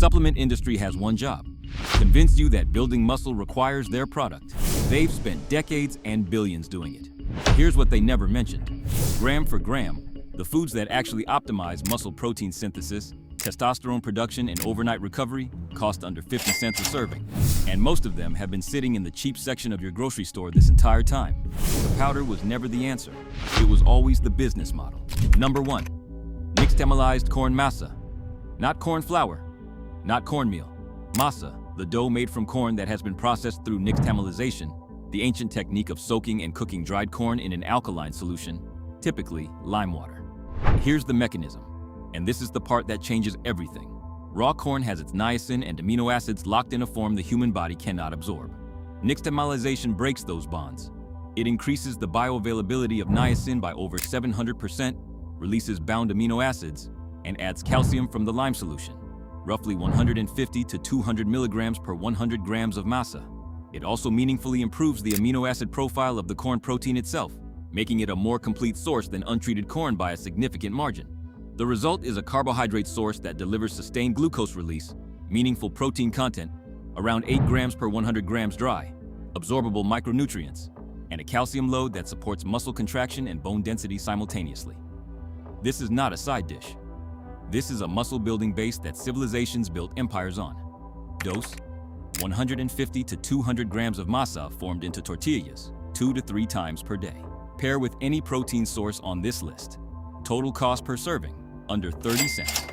supplement industry has one job: convince you that building muscle requires their product. They've spent decades and billions doing it. Here's what they never mentioned. Gram for gram, the foods that actually optimize muscle protein synthesis, testosterone production, and overnight recovery cost under 50 cents a serving. And most of them have been sitting in the cheap section of your grocery store this entire time. The powder was never the answer. It was always the business model. Number 1. Nixtamalized corn masa. Not corn flour, not cornmeal. Masa, the dough made from corn that has been processed through nixtamalization, the ancient technique of soaking and cooking dried corn in an alkaline solution, typically lime water. Here's the mechanism, and this is the part that changes everything. Raw corn has its niacin and amino acids locked in a form the human body cannot absorb. Nixtamalization breaks those bonds. It increases the bioavailability of niacin by over 700%, releases bound amino acids, and adds calcium from the lime solution, roughly 150 to 200 milligrams per 100 grams of masa. It also meaningfully improves the amino acid profile of the corn protein itself, making it a more complete source than untreated corn by a significant margin. The result is a carbohydrate source that delivers sustained glucose release, meaningful protein content, around 8 grams per 100 grams dry, absorbable micronutrients, and a calcium load that supports muscle contraction and bone density simultaneously. This is not a side dish. This is a muscle-building base that civilizations built empires on. Dose: 150 to 200 grams of masa formed into tortillas, 2 to 3 times per day. Pair with any protein source on this list. Total cost per serving, under 30 cents.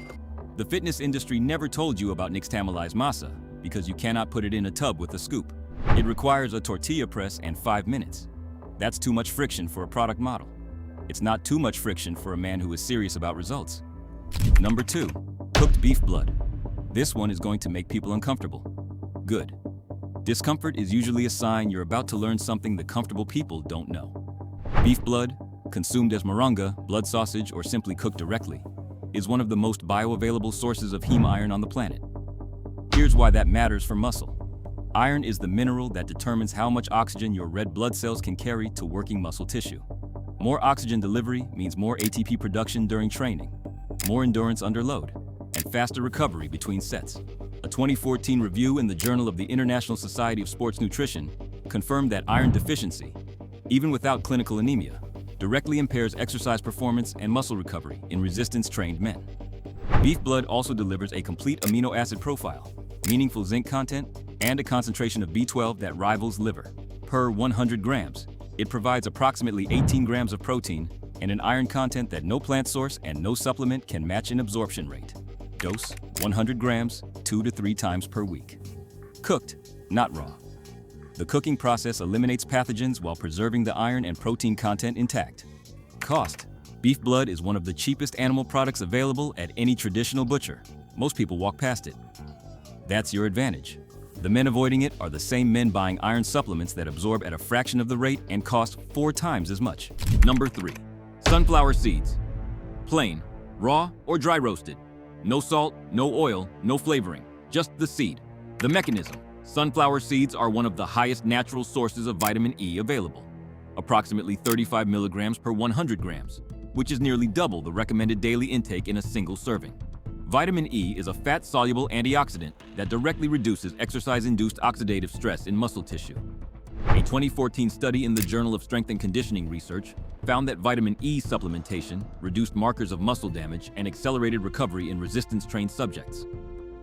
The fitness industry never told you about nixtamalized masa because you cannot put it in a tub with a scoop. It requires a tortilla press and 5 minutes. That's too much friction for a product model. It's not too much friction for a man who is serious about results. Number 2, cooked beef blood. This one is going to make people uncomfortable. Good. Discomfort is usually a sign you're about to learn something the comfortable people don't know. Beef blood, consumed as moronga, blood sausage, or simply cooked directly, is one of the most bioavailable sources of heme iron on the planet. Here's why that matters for muscle. Iron is the mineral that determines how much oxygen your red blood cells can carry to working muscle tissue. More oxygen delivery means more ATP production during training, more endurance under load, and faster recovery between sets. A 2014 review in the Journal of the International Society of Sports Nutrition confirmed that iron deficiency, even without clinical anemia, directly impairs exercise performance and muscle recovery in resistance-trained men. Beef blood also delivers a complete amino acid profile, meaningful zinc content, and a concentration of B12 that rivals liver. Per 100 grams, it provides approximately 18 grams of protein and an iron content that no plant source and no supplement can match in absorption rate. Dose: 100 grams, 2 to 3 times per week. Cooked, not raw. The cooking process eliminates pathogens while preserving the iron and protein content intact. Cost: beef blood is one of the cheapest animal products available at any traditional butcher. Most people walk past it. That's your advantage. The men avoiding it are the same men buying iron supplements that absorb at a fraction of the rate and cost 4 times as much. Number 3. Sunflower seeds. Plain, raw, or dry roasted. No salt, no oil, no flavoring, just the seed. The mechanism: sunflower seeds are one of the highest natural sources of vitamin E available, approximately 35 milligrams per 100 grams, which is nearly double the recommended daily intake in a single serving. Vitamin E is a fat-soluble antioxidant that directly reduces exercise-induced oxidative stress in muscle tissue. A 2014 study in the Journal of Strength and Conditioning Research found that vitamin E supplementation reduced markers of muscle damage and accelerated recovery in resistance-trained subjects.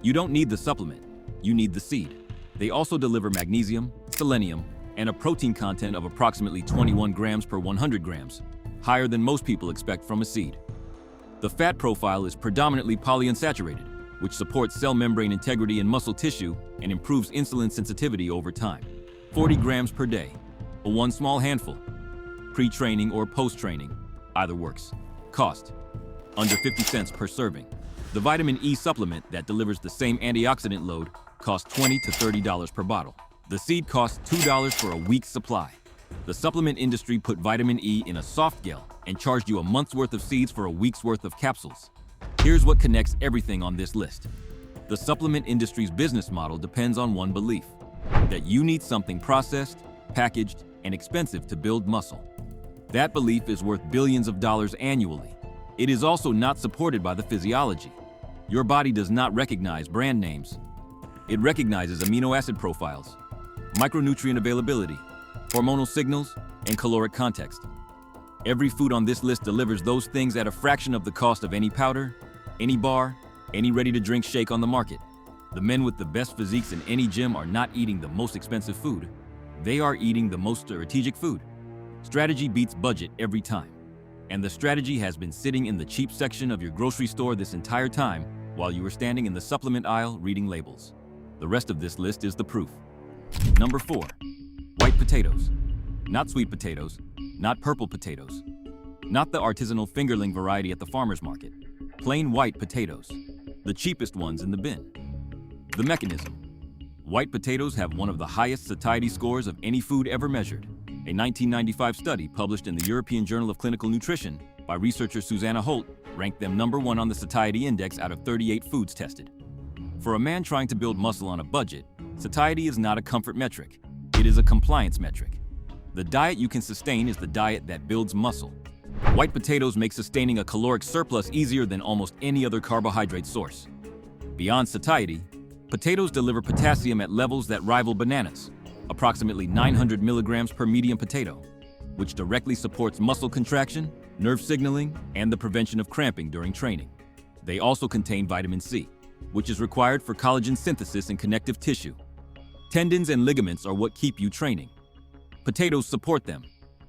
You don't need the supplement, you need the seed. They also deliver magnesium, selenium, and a protein content of approximately 21 grams per 100 grams, higher than most people expect from a seed. The fat profile is predominantly polyunsaturated, which supports cell membrane integrity in muscle tissue and improves insulin sensitivity over time. 40 grams per day, or one small handful. Pre-training or post-training, either works. Cost: under 50 cents per serving. The vitamin E supplement that delivers the same antioxidant load costs $20 to $30 per bottle. The seed costs $2 for a week's supply. The supplement industry put vitamin E in a soft gel and charged you a month's worth of seeds for a week's worth of capsules. Here's what connects everything on this list. The supplement industry's business model depends on one belief: that you need something processed, packaged, and expensive to build muscle. That belief is worth billions of dollars annually. It is also not supported by the physiology. Your body does not recognize brand names. It recognizes amino acid profiles, micronutrient availability, hormonal signals, and caloric context. Every food on this list delivers those things at a fraction of the cost of any powder, any bar, any ready-to-drink shake on the market. The men with the best physiques in any gym are not eating the most expensive food. They are eating the most strategic food. Strategy beats budget every time. And the strategy has been sitting in the cheap section of your grocery store this entire time while you were standing in the supplement aisle reading labels. The rest of this list is the proof. Number 4. White potatoes. Not sweet potatoes, not purple potatoes, not the artisanal fingerling variety at the farmer's market. Plain white potatoes, the cheapest ones in the bin. The mechanism. White potatoes have one of the highest satiety scores of any food ever measured. A 1995 study published in the European Journal of Clinical Nutrition by researcher Susanna Holt ranked them number 1 on the satiety index out of 38 foods tested. For a man trying to build muscle on a budget, satiety is not a comfort metric. It is a compliance metric. The diet you can sustain is the diet that builds muscle. White potatoes make sustaining a caloric surplus easier than almost any other carbohydrate source. Beyond satiety, potatoes deliver potassium at levels that rival bananas, approximately 900 milligrams per medium potato, which directly supports muscle contraction, nerve signaling, and the prevention of cramping during training. They also contain vitamin C, which is required for collagen synthesis in connective tissue. Tendons and ligaments are what keep you training. Potatoes support them.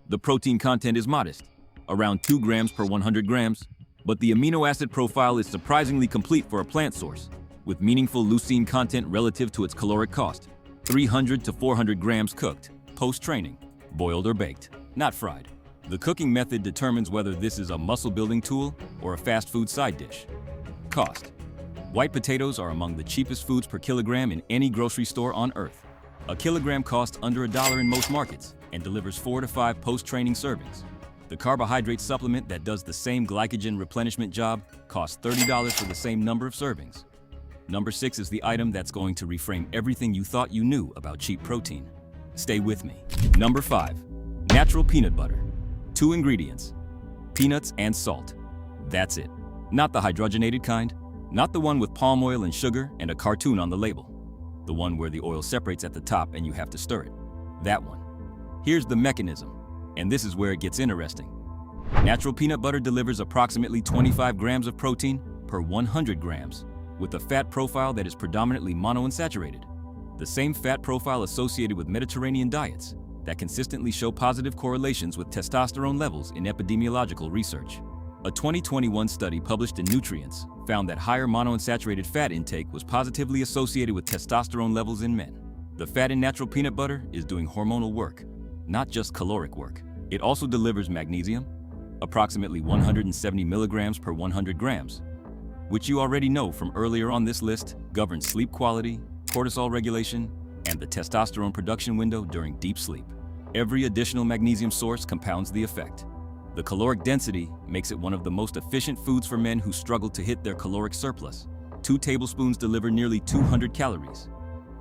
The protein content is modest, around 2 grams per 100 grams, but the amino acid profile is surprisingly complete for a plant source, with meaningful leucine content relative to its caloric cost. 300 to 400 grams cooked, post-training, boiled or baked, not fried. The cooking method determines whether this is a muscle-building tool or a fast food side dish. Cost. White potatoes are among the cheapest foods per kilogram in any grocery store on Earth. A kilogram costs under $1 in most markets and delivers 4 to 5 post-training servings. The carbohydrate supplement that does the same glycogen replenishment job costs $30 for the same number of servings. Number 6 is the item that's going to reframe everything you thought you knew about cheap protein. Stay with me. Number 5. Natural peanut butter. 2 ingredients: peanuts and salt. That's it. Not the hydrogenated kind, not the one with palm oil and sugar and a cartoon on the label. The one where the oil separates at the top and you have to stir it. That one. Here's the mechanism, and this is where it gets interesting. Natural peanut butter delivers approximately 25 grams of protein per 100 grams, with a fat profile that is predominantly monounsaturated, the same fat profile associated with Mediterranean diets that consistently show positive correlations with testosterone levels in epidemiological research. A 2021 study published in Nutrients found that higher monounsaturated fat intake was positively associated with testosterone levels in men. The fat in natural peanut butter is doing hormonal work, not just caloric work. It also delivers magnesium, approximately 170 milligrams per 100 grams, which you already know from earlier on this list governs sleep quality, cortisol regulation, and the testosterone production window during deep sleep. Every additional magnesium source compounds the effect. The caloric density makes it one of the most efficient foods for men who struggle to hit their caloric surplus. 2 tablespoons deliver nearly 200 calories,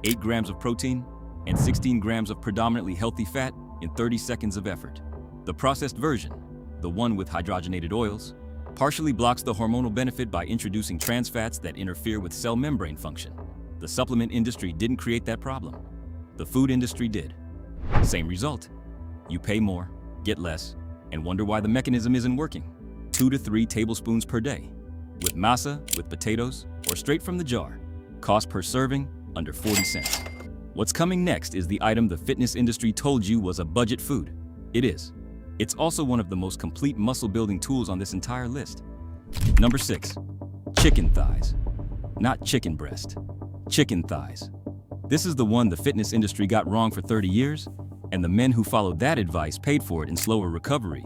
8 grams of protein, and 16 grams of predominantly healthy fat in 30 seconds of effort. The processed version, the one with hydrogenated oils, partially blocks the hormonal benefit by introducing trans fats that interfere with cell membrane function. The supplement industry didn't create that problem. The food industry did. Same result. You pay more, get less, and wonder why the mechanism isn't working. 2 to 3 tablespoons per day. With masa, with potatoes, or straight from the jar. Cost per serving, under 40 cents. What's coming next is the item the fitness industry told you was a budget food. It is. It's also one of the most complete muscle-building tools on this entire list. Number 6. Chicken thighs. Not chicken breast. Chicken thighs. This is the one the fitness industry got wrong for 30 years, and the men who followed that advice paid for it in slower recovery,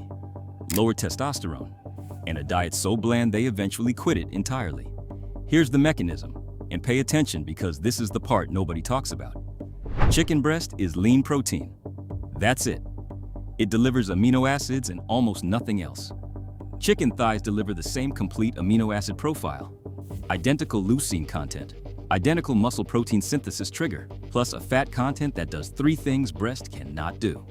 lower testosterone, and a diet so bland they eventually quit it entirely. Here's the mechanism, and pay attention because this is the part nobody talks about. Chicken breast is lean protein. That's it. It delivers amino acids and almost nothing else. Chicken thighs deliver the same complete amino acid profile, identical leucine content, identical muscle protein synthesis trigger, plus a fat content that does 3 things breast cannot do.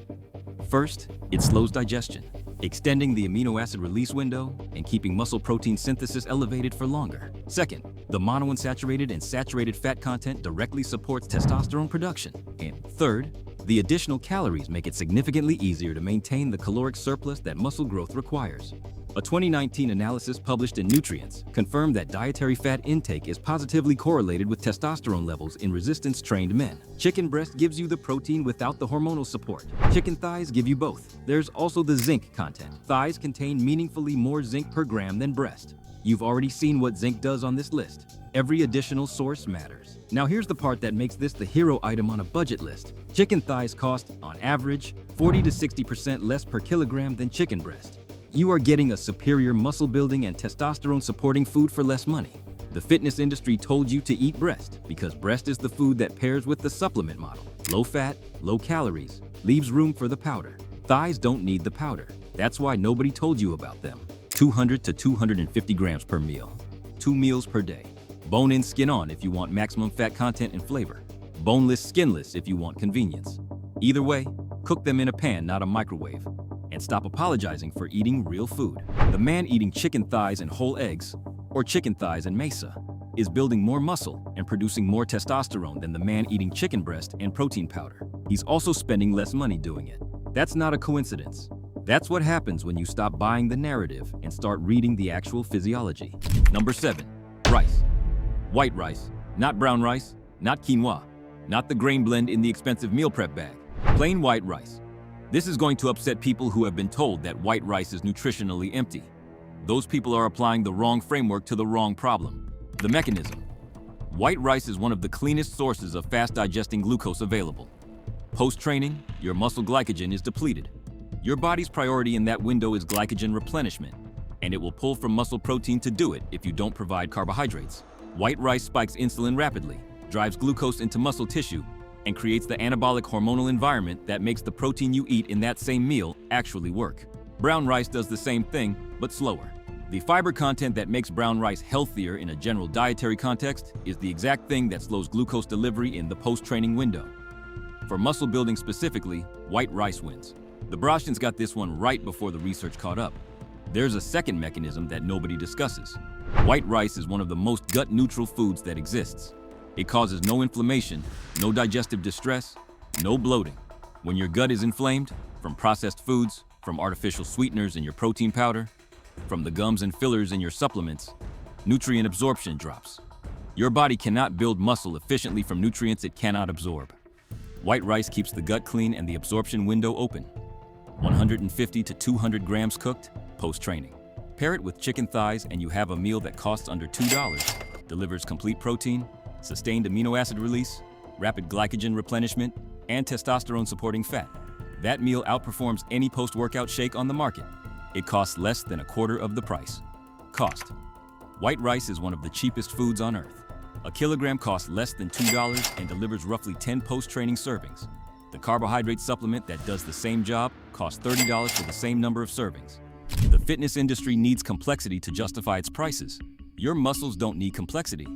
First, it slows digestion, extending the amino acid release window and keeping muscle protein synthesis elevated for longer. Second, The monounsaturated and saturated fat content directly supports testosterone production. And third, the additional calories make it significantly easier to maintain the caloric surplus that muscle growth requires. A 2019 analysis published in Nutrients confirmed that dietary fat intake is positively correlated with testosterone levels in resistance-trained men. Chicken breast gives you the protein without the hormonal support. Chicken thighs give you both. There's also the zinc content. Thighs contain meaningfully more zinc per gram than breast. You've already seen what zinc does on this list. Every additional source matters. Now here's the part that makes this the hero item on a budget list. Chicken thighs cost, on average, 40 to 60% less per kilogram than chicken breast. You are getting a superior muscle-building and testosterone-supporting food for less money. The fitness industry told you to eat breast because breast is the food that pairs with the supplement model. Low fat, low calories, leaves room for the powder. Thighs don't need the powder. That's why nobody told you about them. 200 to 250 grams per meal. 2 meals per day. Bone-in, skin-on if you want maximum fat content and flavor. Boneless, skinless if you want convenience. Either way, cook them in a pan, not a microwave. And stop apologizing for eating real food. The man eating chicken thighs and whole eggs, or chicken thighs and mesa, is building more muscle and producing more testosterone than the man eating chicken breast and protein powder. He's also spending less money doing it. That's not a coincidence. That's what happens when you stop buying the narrative and start reading the actual physiology. Number 7, rice. White rice, not brown rice, not quinoa, not the grain blend in the expensive meal prep bag. Plain white rice. This is going to upset people who have been told that white rice is nutritionally empty. Those people are applying the wrong framework to the wrong problem. The mechanism. White rice is one of the cleanest sources of fast-digesting glucose available. Post-training, your muscle glycogen is depleted. Your body's priority in that window is glycogen replenishment, and it will pull from muscle protein to do it if you don't provide carbohydrates. White rice spikes insulin rapidly, drives glucose into muscle tissue, and creates the anabolic hormonal environment that makes the protein you eat in that same meal actually work. Brown rice does the same thing, but slower. The fiber content that makes brown rice healthier in a general dietary context is the exact thing that slows glucose delivery in the post-training window. For muscle building specifically, white rice wins. The Brashans got this one right before the research caught up. There's a second mechanism that nobody discusses. White rice is one of the most gut-neutral foods that exists. It causes no inflammation, no digestive distress, no bloating. When your gut is inflamed, from processed foods, from artificial sweeteners in your protein powder, from the gums and fillers in your supplements, nutrient absorption drops. Your body cannot build muscle efficiently from nutrients it cannot absorb. White rice keeps the gut clean and the absorption window open. 150 to 200 grams cooked, post-training. Pair it with chicken thighs and you have a meal that costs under $2, delivers complete protein, sustained amino acid release, rapid glycogen replenishment, and testosterone-supporting fat. That meal outperforms any post-workout shake on the market. It costs less than a quarter of the price. Cost. White rice is one of the cheapest foods on earth. A kilogram costs less than $2 and delivers roughly 10 post-training servings. The carbohydrate supplement that does the same job costs $30 for the same number of servings. The fitness industry needs complexity to justify its prices. Your muscles don't need complexity.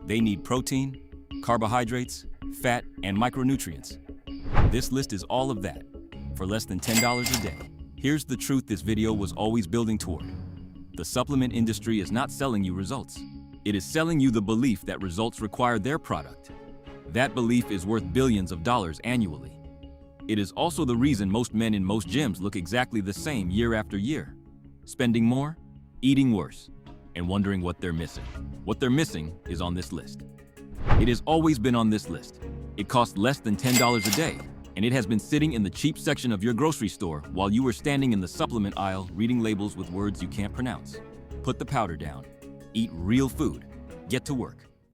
They need protein, carbohydrates, fat, and micronutrients. This list is all of that, for less than $10 a day. Here's the truth this video was always building toward. The supplement industry is not selling you results. It is selling you the belief that results require their product. That belief is worth billions of dollars annually. It is also the reason most men in most gyms look exactly the same year after year. Spending more, eating worse, and wondering what they're missing. What they're missing is on this list. It has always been on this list. It costs less than $10 a day, and it has been sitting in the cheap section of your grocery store while you were standing in the supplement aisle reading labels with words you can't pronounce. Put the powder down. Eat real food. Get to work.